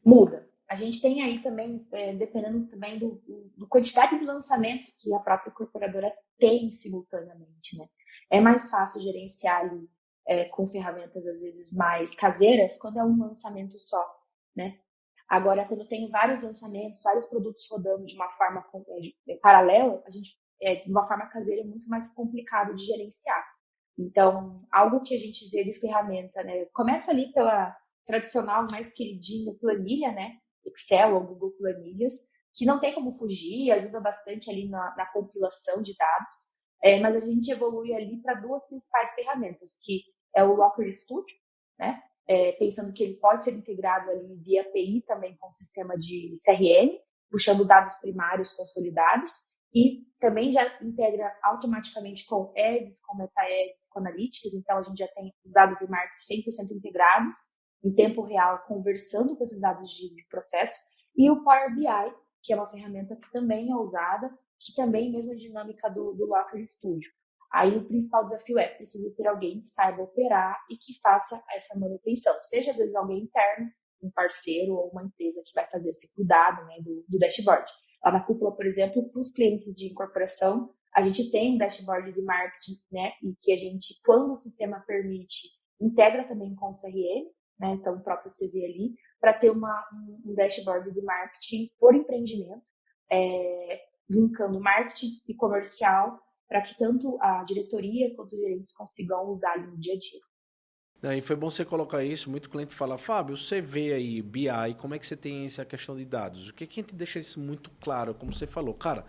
Muda. A gente tem aí também, dependendo também do quantidade de lançamentos que a própria incorporadora tem simultaneamente, né? É mais fácil gerenciar ali com ferramentas, às vezes, mais caseiras, quando é um lançamento só, né? Agora, quando eu tenho vários lançamentos, vários produtos rodando de uma forma paralela, de uma forma caseira, é muito mais complicado de gerenciar. Então, algo que a gente vê de ferramenta, né? Começa ali pela tradicional, mais queridinha planilha, né? Excel ou Google Planilhas, que não tem como fugir, ajuda bastante ali na compilação de dados, mas a gente evolui ali para duas principais ferramentas, que é o Locker Studio, né? Pensando que ele pode ser integrado ali via API também com o sistema de CRM, puxando dados primários consolidados, e também já integra automaticamente com Ads, com Meta Ads, com Analytics, então a gente já tem os dados de marketing 100% integrados, em tempo real, conversando com esses dados de processo, e o Power BI, que é uma ferramenta que também é usada, que também mesma dinâmica do Locker Studio. Aí o principal desafio precisa ter alguém que saiba operar e que faça essa manutenção, seja às vezes alguém interno, um parceiro ou uma empresa que vai fazer esse cuidado, né, do dashboard. Lá na Cúpula, por exemplo, para os clientes de incorporação, a gente tem um dashboard de marketing, né, e que a gente, quando o sistema permite, integra também com o CRM, né, então o próprio CV ali, para ter um dashboard de marketing por empreendimento, linkando marketing e comercial, para que tanto a diretoria quanto os gerentes consigam usar no dia a dia. E foi bom você colocar isso. Muito cliente fala, Fábio, você vê aí BI, como é que você tem essa questão de dados? O que a gente deixa isso muito claro, como você falou, cara,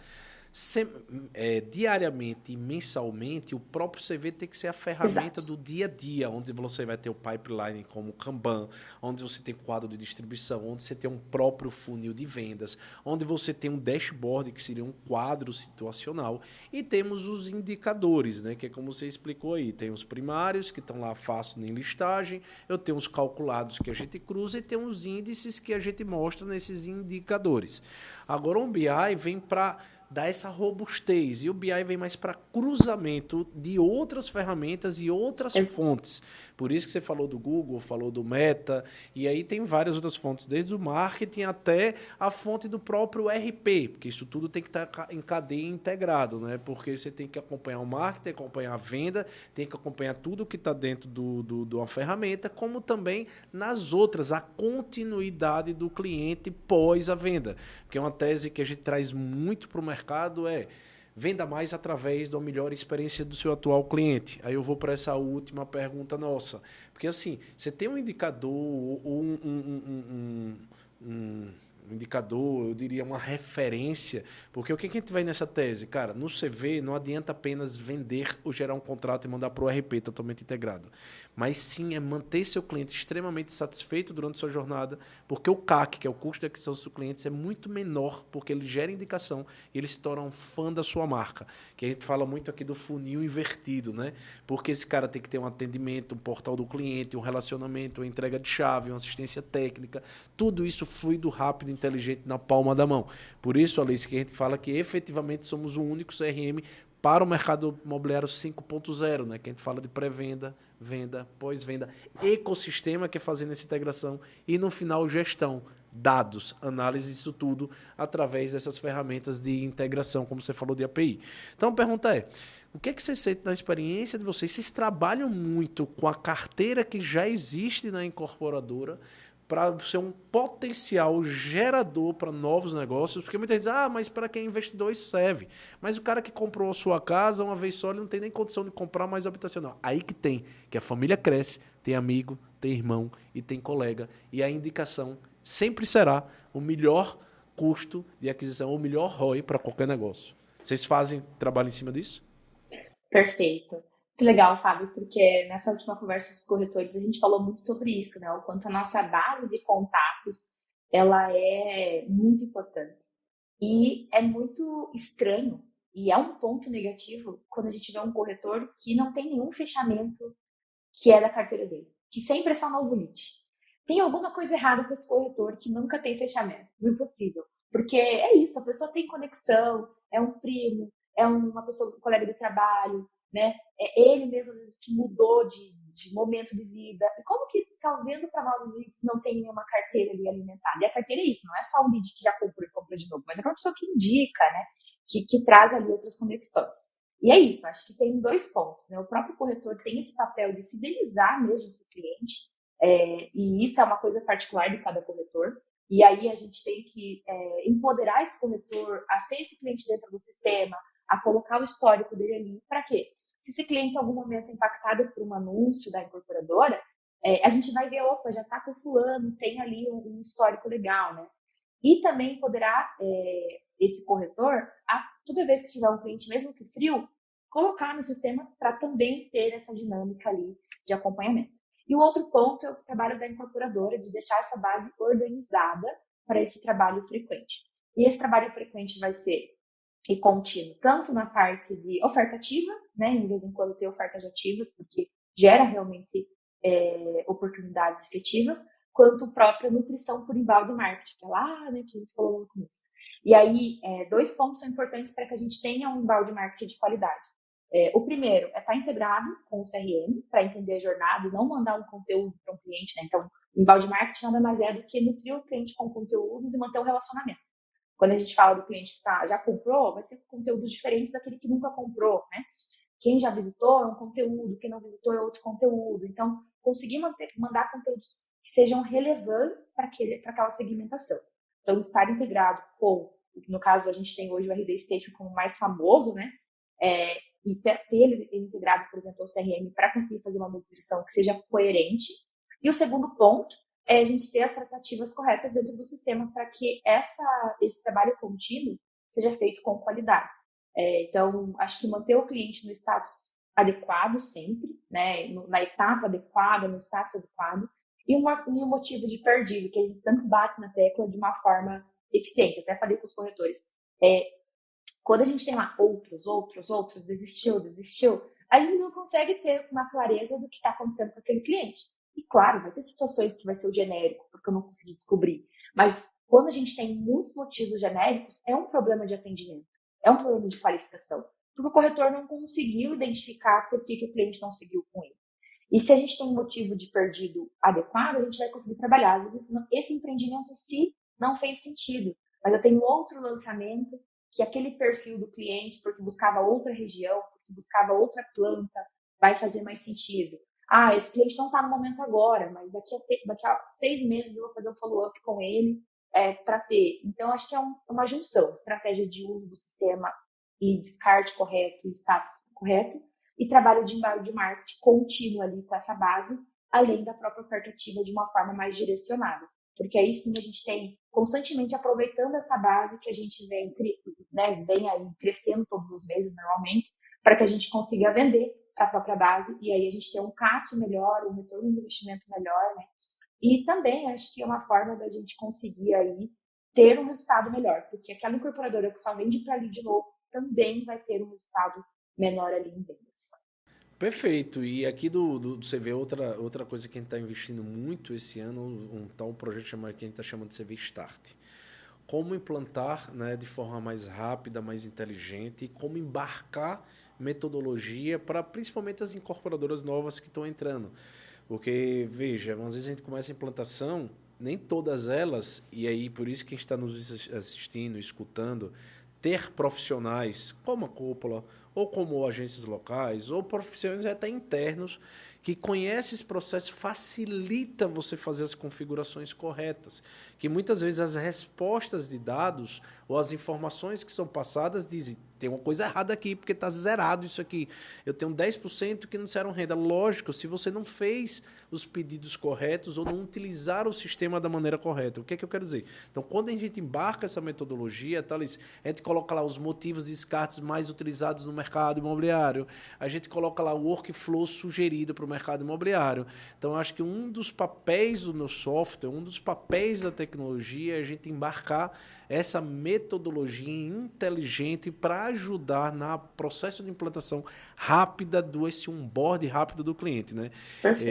diariamente e mensalmente, o próprio CV tem que ser a ferramenta do dia a dia, onde você vai ter o pipeline como Kanban, onde você tem quadro de distribuição, onde você tem um próprio funil de vendas, onde você tem um dashboard, que seria um quadro situacional, e temos os indicadores, né, que é como você explicou aí, tem os primários, que estão lá fácil em listagem, eu tenho os calculados que a gente cruza e tem os índices que a gente mostra nesses indicadores. Agora, o BI vem para dá essa robustez. E o BI vem mais para cruzamento de outras ferramentas e outras fontes. Por isso que você falou do Google, falou do Meta, e aí tem várias outras fontes, desde o marketing até a fonte do próprio RP, porque isso tudo tem que estar em cadeia integrado, né? Porque você tem que acompanhar o marketing, acompanhar a venda, tem que acompanhar tudo que está dentro de uma ferramenta, como também nas outras, a continuidade do cliente pós a venda. Porque é uma tese que a gente traz muito para o mercado venda mais através da melhor experiência do seu atual cliente. Aí eu vou para essa última pergunta nossa. Porque assim, você tem um indicador ou um indicador, eu diria uma referência, porque o que a gente vai nessa tese? Cara, no CV não adianta apenas vender ou gerar um contrato e mandar para o RP totalmente integrado, mas sim é manter seu cliente extremamente satisfeito durante sua jornada, porque o CAC, que é o custo de aquisição dos seus clientes, é muito menor, porque ele gera indicação e ele se torna um fã da sua marca, que a gente fala muito aqui do funil invertido, né? Porque esse cara tem que ter um atendimento, um portal do cliente, um relacionamento, uma entrega de chave, uma assistência técnica, tudo isso fluido, rápido, inteligente na palma da mão. Por isso, Alice, que a gente fala que efetivamente somos o único CRM para o mercado imobiliário 5.0, né? Que a gente fala de pré-venda, venda, pós-venda, ecossistema, que é fazendo essa integração, e no final gestão, dados, análise, isso tudo através dessas ferramentas de integração, como você falou de API. Então a pergunta é, o que é que vocês sentem na experiência de vocês? Vocês trabalham muito com a carteira que já existe na incorporadora para ser um potencial gerador para novos negócios, porque muita gente diz, mas para quem é investidor isso serve. Mas o cara que comprou a sua casa uma vez só, ele não tem nem condição de comprar mais habitacional. Aí que tem, que a família cresce, tem amigo, tem irmão e tem colega. E a indicação sempre será o melhor custo de aquisição, o melhor ROI para qualquer negócio. Vocês fazem trabalho em cima disso? Perfeito. Muito legal, Fábio, porque nessa última conversa com os corretores a gente falou muito sobre isso, né? O quanto a nossa base de contatos ela é muito importante. E é muito estranho e é um ponto negativo quando a gente vê um corretor que não tem nenhum fechamento que é da carteira dele, que sempre é só novo lead. Tem alguma coisa errada com esse corretor que nunca tem fechamento. Impossível. Porque é isso, a pessoa tem conexão, é um primo, é uma pessoa, um colega de trabalho, né? É ele mesmo, às vezes, que mudou de momento de vida. E como que, salvando para novos leads, não tem nenhuma carteira ali alimentada? E a carteira é isso, não é só o lead que já comprou e comprou de novo, mas é aquela pessoa que indica, né? Que traz ali outras conexões. E é isso, acho que tem dois pontos, né? O próprio corretor tem esse papel de fidelizar mesmo esse cliente, e isso é uma coisa particular de cada corretor. E aí a gente tem que empoderar esse corretor a ter esse cliente dentro do sistema, a colocar o histórico dele ali. Para quê? Se esse cliente em algum momento é impactado por um anúncio da incorporadora, a gente vai ver, opa, já está com fulano, tem ali um histórico legal, né? E também empoderar esse corretor a, toda vez que tiver um cliente, mesmo que frio, colocar no sistema para também ter essa dinâmica ali de acompanhamento. E o outro ponto é o trabalho da incorporadora, de deixar essa base organizada para esse trabalho frequente. E esse trabalho frequente vai ser contínuo, tanto na parte de oferta ativa, né, em vez em quando ter ofertas ativas, porque gera realmente oportunidades efetivas, quanto própria nutrição por embalde marketing, que é lá, né, que a gente falou no começo. E aí, dois pontos são importantes para que a gente tenha um embalde marketing de qualidade. O primeiro é estar integrado com o CRM, para entender a jornada e não mandar um conteúdo para um cliente, né? Então, embalde marketing nada mais é do que nutrir o cliente com conteúdos e manter o relacionamento. Quando a gente fala do cliente que já comprou, vai ser conteúdos diferentes daquele que nunca comprou, né? Quem já visitou é um conteúdo, quem não visitou é outro conteúdo. Então, conseguir mandar conteúdos que sejam relevantes para aquela segmentação. Então, estar integrado com, no caso, a gente tem hoje o RD Station como mais famoso, né? E ter ele integrado, por exemplo, ao CRM para conseguir fazer uma nutrição que seja coerente. E o segundo ponto é a gente ter as tratativas corretas dentro do sistema para que esse trabalho contínuo seja feito com qualidade. Então, acho que manter o cliente no status adequado sempre, né, na etapa adequada, no status adequado, e um motivo de perdido, que a gente tanto bate na tecla de uma forma eficiente. Eu até falei com os corretores. Quando a gente tem lá outros, desistiu, a gente não consegue ter uma clareza do que está acontecendo com aquele cliente. E claro, vai ter situações que vai ser o genérico, porque eu não consegui descobrir. Mas quando a gente tem muitos motivos genéricos, é um problema de atendimento. é um problema de qualificação, porque o corretor não conseguiu identificar por que o cliente não seguiu com ele. E se a gente tem um motivo de perdido adequado, a gente vai conseguir trabalhar. Às vezes, esse empreendimento em si não fez sentido, mas eu tenho outro lançamento que aquele perfil do cliente, porque buscava outra região, porque buscava outra planta, vai fazer mais sentido. Ah, esse cliente não está no momento agora, mas daqui a 6 meses eu vou fazer um follow-up com ele para ter. Então, acho que é uma junção, estratégia de uso do sistema e descarte correto e status correto, e trabalho de marketing contínuo ali com essa base, além da própria oferta ativa de uma forma mais direcionada. Porque aí sim a gente tem constantemente aproveitando essa base que a gente vem aí crescendo todos os meses normalmente, para que a gente consiga vender para a própria base, e aí a gente tem um CAC melhor, um retorno de investimento melhor, né? E também acho que é uma forma da gente conseguir aí ter um resultado melhor, porque aquela incorporadora que só vende para ali de novo também vai ter um resultado menor ali em vendas. Perfeito. E aqui do CV, outra coisa que a gente está investindo muito esse ano, um tal projeto que a gente está chamando de CV Start. Como implantar, né, de forma mais rápida, mais inteligente, e como embarcar metodologia para principalmente as incorporadoras novas que estão entrando. Porque, veja, às vezes a gente começa a implantação, nem todas elas, e aí por isso que a gente está nos assistindo, escutando, ter profissionais como a cúpula, ou como agências locais, ou profissionais até internos, que conhecem esse processo, facilita você fazer as configurações corretas. Que muitas vezes as respostas de dados ou as informações que são passadas dizem tem uma coisa errada aqui, porque está zerado isso aqui. Eu tenho 10% que não disseram renda. Lógico, se você não fez os pedidos corretos ou não utilizar o sistema da maneira correta. O que é que eu quero dizer? Então, quando a gente embarca essa metodologia, Thalys, a gente coloca lá os motivos de descartes mais utilizados no mercado imobiliário, a gente coloca lá o workflow sugerido para o mercado imobiliário. Então, eu acho que um dos papéis do meu software, um dos papéis da tecnologia é a gente embarcar essa metodologia inteligente para ajudar no processo de implantação rápida esse onboard rápido do cliente, né?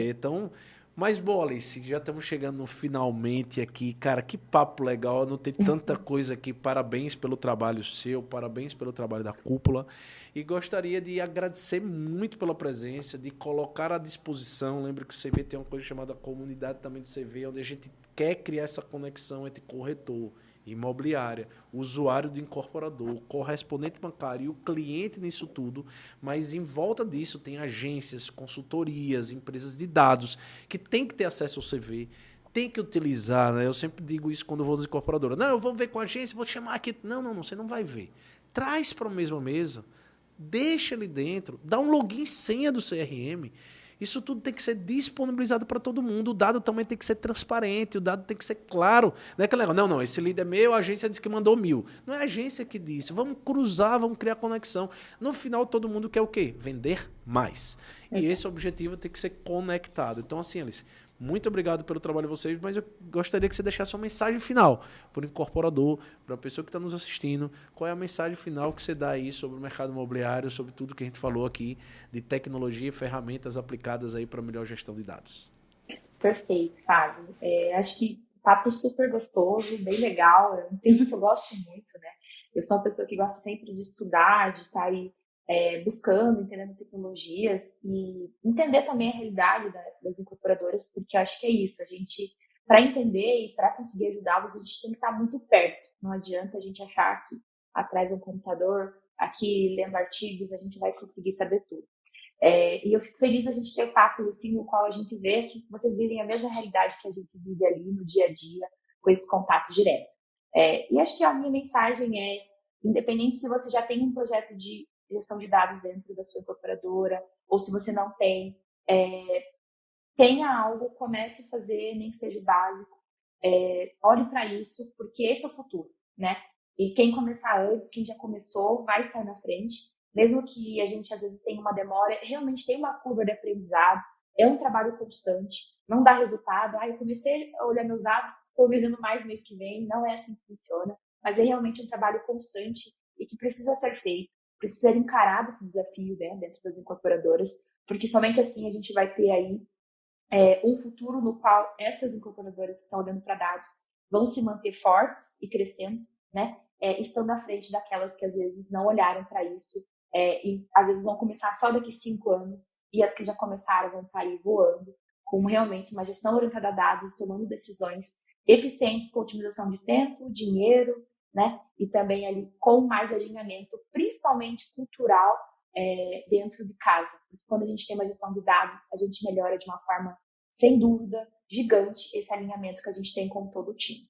Então, mas, Alice, já estamos chegando no finalmente aqui. Cara, que papo legal, não tem tanta coisa aqui. Parabéns pelo trabalho seu, parabéns pelo trabalho da cúpula. E gostaria de agradecer muito pela presença, de colocar à disposição. Lembra que o CV tem uma coisa chamada comunidade também do CV, onde a gente quer criar essa conexão entre corretor, imobiliária, usuário do incorporador, correspondente bancário e o cliente nisso tudo, mas em volta disso tem agências, consultorias, empresas de dados que tem que ter acesso ao CV, tem que utilizar, né? Eu sempre digo isso quando eu vou nas incorporadoras. Não, eu vou ver com a agência, vou te chamar aqui. Não, você não vai ver. Traz para a mesma mesa, deixa ali dentro, dá um login e senha do CRM. Isso tudo tem que ser disponibilizado para todo mundo. O dado também tem que ser transparente, o dado tem que ser claro. Não é aquele negócio, não, esse lead é meu, a agência disse que mandou 1000. Não é a agência que disse. Vamos cruzar, vamos criar conexão. No final, todo mundo quer o quê? Vender mais. E esse objetivo tem que ser conectado. Então, assim, Alice, muito obrigado pelo trabalho de vocês, mas eu gostaria que você deixasse uma mensagem final para o incorporador, para a pessoa que está nos assistindo. Qual é a mensagem final que você dá aí sobre o mercado imobiliário, sobre tudo que a gente falou aqui de tecnologia e ferramentas aplicadas aí para melhor gestão de dados? Perfeito, Fábio. Acho que papo super gostoso, bem legal. É um tema que eu gosto muito, né? Eu sou uma pessoa que gosta sempre de estudar, de estar aí buscando, entendendo tecnologias e entender também a realidade das incorporadoras, porque eu acho que é isso. A gente, para entender e para conseguir ajudá-los, a gente tem que estar muito perto. Não adianta a gente achar que atrás de um computador, aqui lendo artigos, a gente vai conseguir saber tudo. E eu fico feliz a gente ter papos assim, no qual a gente vê que vocês vivem a mesma realidade que a gente vive ali no dia a dia, com esse contato direto. E acho que a minha mensagem é, independente se você já tem um projeto de gestão de dados dentro da sua incorporadora, ou se você não tem, tenha algo, comece a fazer, nem que seja básico, olhe para isso, porque esse é o futuro, né? E quem começar antes, quem já começou, vai estar na frente. Mesmo que a gente às vezes tenha uma demora, realmente tem uma curva de aprendizado, é um trabalho constante, não dá resultado. Eu comecei a olhar meus dados, estou vendendo mais mês que vem, não é assim que funciona, mas é realmente um trabalho constante e que precisa ser feito, precisa ser encarado esse desafio, né, dentro das incorporadoras, porque somente assim a gente vai ter aí um futuro no qual essas incorporadoras que estão olhando para dados vão se manter fortes e crescendo, né? estando à frente daquelas que às vezes não olharam para isso, e às vezes vão começar só daqui 5 anos, e as que já começaram vão estar aí voando, com realmente uma gestão orientada a dados, tomando decisões eficientes com otimização de tempo, dinheiro, né? E também ali com mais alinhamento, principalmente cultural, dentro de casa. Porque quando a gente tem uma gestão de dados, a gente melhora de uma forma, sem dúvida, gigante esse alinhamento que a gente tem com todo o time.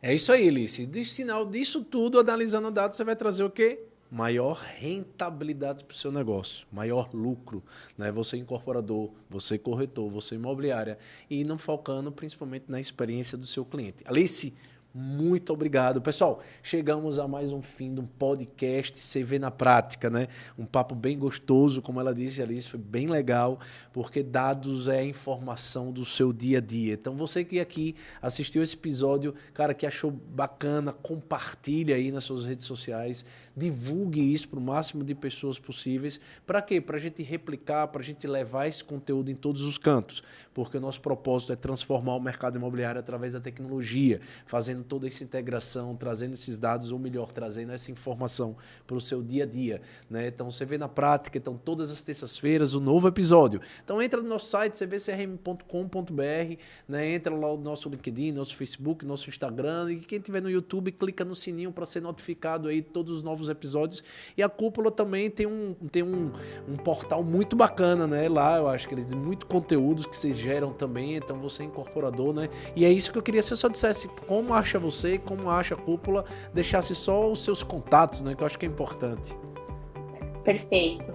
É isso aí, Alice. De sinal disso tudo, analisando dados, você vai trazer o quê? Maior rentabilidade para o seu negócio, maior lucro, né? Você incorporador, você corretor, você imobiliária, e não focando principalmente na experiência do seu cliente. Alice, muito obrigado. Pessoal, chegamos a mais um fim de um podcast CV na prática, né? Um papo bem gostoso, como ela disse, Alice, foi bem legal, porque dados é informação do seu dia a dia. Então, você que aqui assistiu esse episódio, cara, que achou bacana, compartilha aí nas suas redes sociais, divulgue isso para o máximo de pessoas possíveis. Para quê? Para a gente replicar, para a gente levar esse conteúdo em todos os cantos, porque o nosso propósito é transformar o mercado imobiliário através da tecnologia, fazendo toda essa integração, trazendo esses dados, ou melhor, trazendo essa informação para o seu dia a dia, né? Então, você vê na prática, então, todas as terças-feiras, um novo episódio. Então, entra no nosso site, cvcrm.com.br, né? Entra lá no nosso LinkedIn, nosso Facebook, nosso Instagram, e quem tiver no YouTube, clica no sininho para ser notificado aí de todos os novos episódios. E a Cúpula também tem um portal muito bacana, né? Lá, eu acho que eles têm muito conteúdos que vocês geram também, então você é incorporador, né? E é isso que eu queria, se eu só dissesse como acha você, como acha a Cúpula, deixasse só os seus contatos, né? Que eu acho que é importante. Perfeito.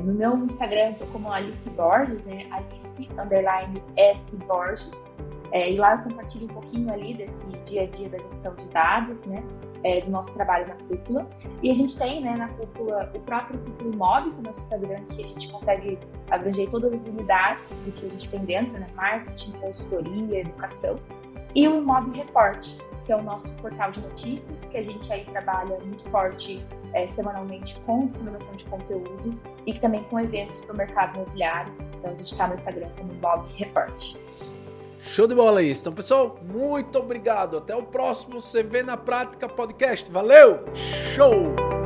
No meu Instagram, eu tô como Alice Borges, né? Alice_S Borges. E lá eu compartilho um pouquinho ali desse dia a dia da gestão de dados, né? Do nosso trabalho na Cúpula. E a gente tem, né, na Cúpula, o próprio Cúpula Imob, com o nosso Instagram, que a gente consegue abranger todas as unidades do que a gente tem dentro, né? Marketing, consultoria, educação. E o Imob Report, que é o nosso portal de notícias, que a gente aí trabalha muito forte semanalmente com disseminação de conteúdo e que também com eventos para o mercado imobiliário. Então a gente está no Instagram como Imob Report. Show de bola isso. Então, pessoal, muito obrigado. Até o próximo CV na Prática Podcast. Valeu! Show!